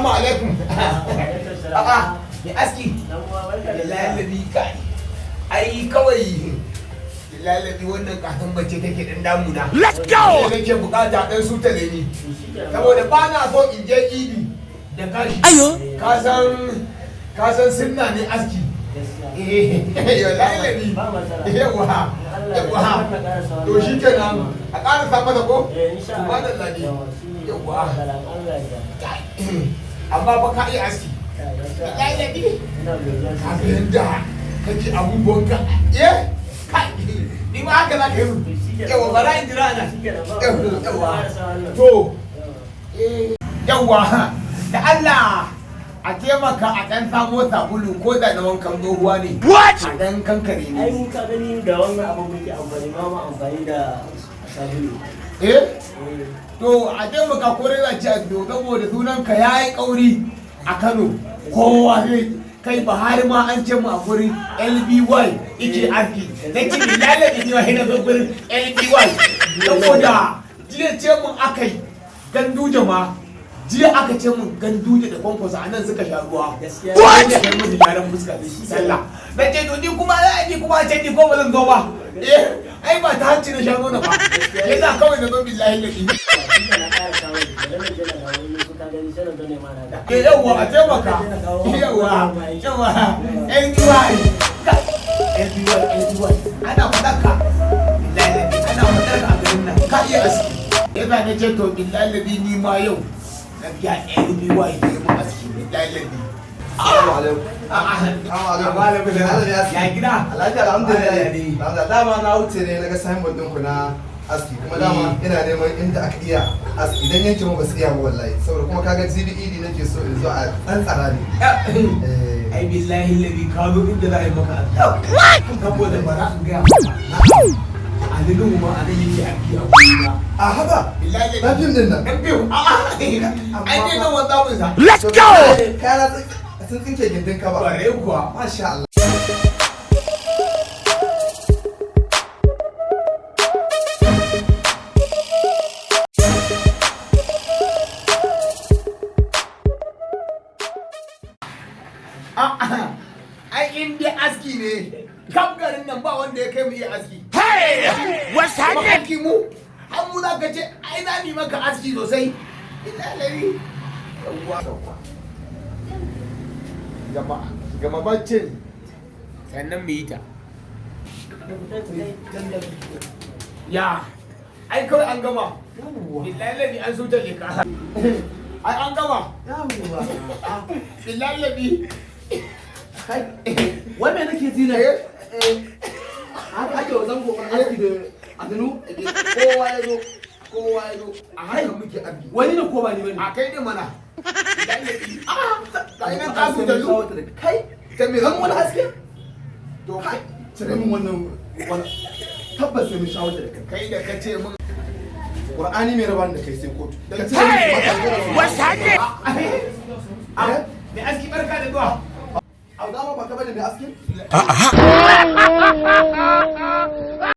Assalamu alaikum. A'a, ya aski. Lalabi kai. Ai kawai lalabi wannan kasan bace take dan damuna. Let's go. Nake bukata dan su tare ni. Saboda ba na so in je idi da gashi. Ayo. Ka san sunna ne aski. Yo lalabi. Yawa. To shi kenan a ƙara sa mata ko? Subhanallah ne. Yawa. Amma ba ka iya aski. Lalabi. Ka ga yanda kake abubuwan ka. Kai. Ni ma haka za ka yi. Yawa bara in jira na. Yawa. To. Yawa. Da Allah. A taimaka a ɗan samo sabulu ko da na wankan tsohuwa ne. What? A ɗan kankare ne. Ai mun ka gani da wannan abin muke amfani ma mu amfani da sabulu. To a taimaka ko dai za ci a saboda sunan ka yayi kauri a Kano. Kowa zai kai Buhari ma an ce mu a gurin LBY ike arki. Na ce lalabi ne wahina zo gurin LBY. Saboda jiya ce mun akai Ganduje ma. Jiya aka ce mun Ganduje da Kwankwaso a nan suka sha ruwa. What? Da kai musu gyaran fuska da shi sallah. Na ce to ni kuma za a ji kuma a ce ni ko ba zan zo ba. Ai ba ta hanci na sha nuna ba. Yasa kawai na zo billahi laki. Yawwa a taimaka. Yawwa. LBY. LBY. Ana faɗaka. Billahi laki. Ana faɗaka a garin nan. Ka iya aski. Yasa na ce to billahi laki ni ma yau. Gaskiya LBY ne mu aski billahi laki. Ya gida. Alhaji alhamdulillah. Dama na wuce ne na ga signboard ɗinku na aski kuma dama ina neman inda aka iya aski idan yankin mu ba su iya ba wallahi saboda kuma kaga GDED nake so in zo a ɗan tsara ne. Ai billahi ladi ka zo inda za a yi maka aski. Saboda bara in gaya maka. A dalilin mu ma a nan yake aiki a wurina. A haka? Billahi Na fim din nan. ɗan biyu. Ai dai nan wanda mun sa. Let's go. Kana sun tsinke gindin ka ba. Bare kuwa. Masha Allah. Ai in dai aski ne kaf garin nan ba wanda ya kai mu iya aski. Hey! What's happening? Aski mu har mu za ka ce ai za mu yi maka aski sosai. Ina lari. Gama baccin sannan mu yi ta. Ya ai kawai an gama. Billahi ladi an so ta leka. Ai an gama. Billahi ladi. Wai me nake ji ne? Ake wa zango aski da adanu? Kowa ya zo. A haka muke abi. Wani ne ko ba ni bane? A kai ne mana. Kai nan ka su da lu. Kai? Ta me Zan wani aski? To Kai, cire min wannan tabbas sai mun shawo da kai. kai da kace mun Qur'ani mai rabar da kai sai kotu. Hey! What's happening? me aski barka da zuwa. Au dama ba ka bane mai aski?